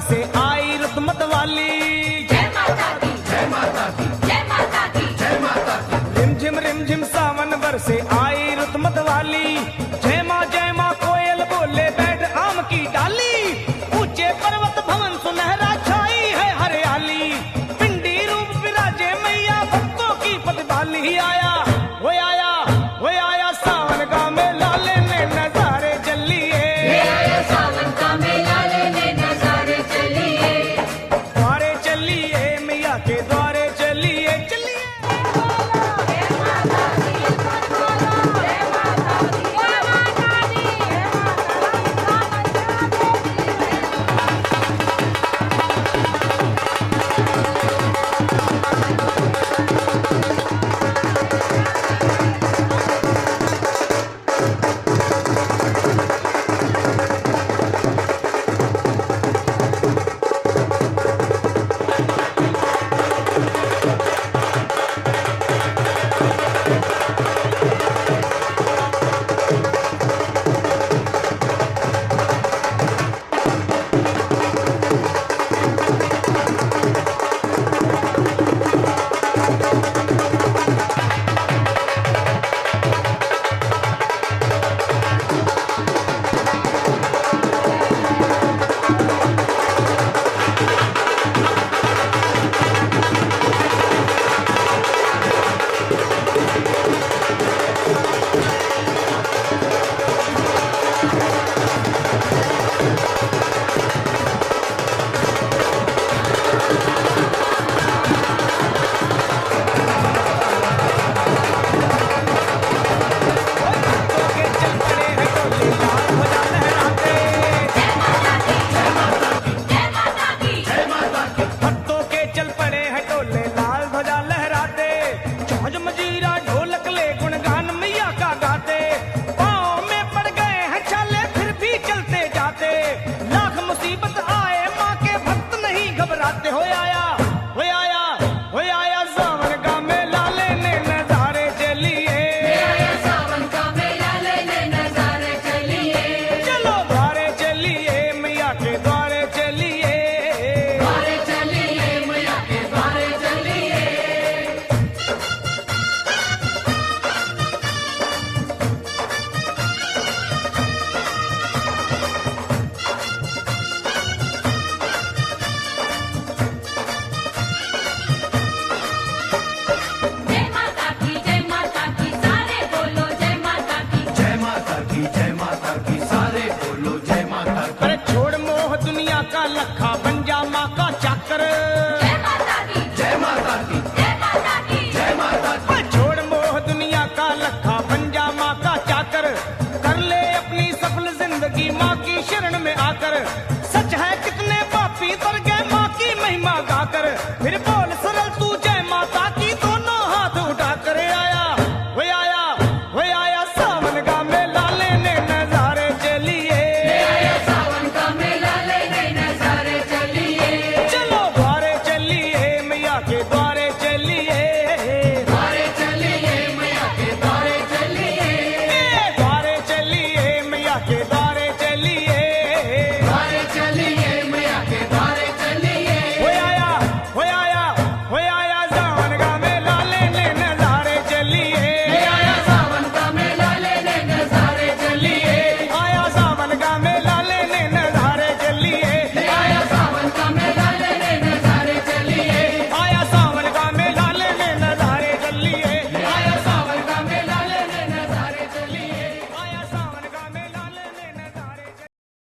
से आई रुत मतवाली। जय माता दी, जय माता दी, जय माता दी, जय माता दी। रिम झिम सावन बरसे आई रुत मतवाली। जय माँ कोयल बोले बैठ आम की डाली। ऊंचे पर्वत भवन सुनहरा छाई है हरियाली। पिंडी रूप विराजे मैया भक्तों की पतवाली। आया वो आया वो आया सावन का मेला लेने नजारे चलिए। सावन का मेला लेने नजारे चलिए। द्वारे चलिए मैया के द्वारे चलिए चलिए। लखा बन जा माँ का चाकर। जय माता दी, जय माता दी, जय माता दी, जय माता दी। छोड़ मोह दुनिया का लखा बन जा माँ का चाकर। कर ले अपनी सफल जिंदगी माँ की शरण में आकर। सच है कितने पापी तर गए माँ की महिमा गाकर। फिर बोल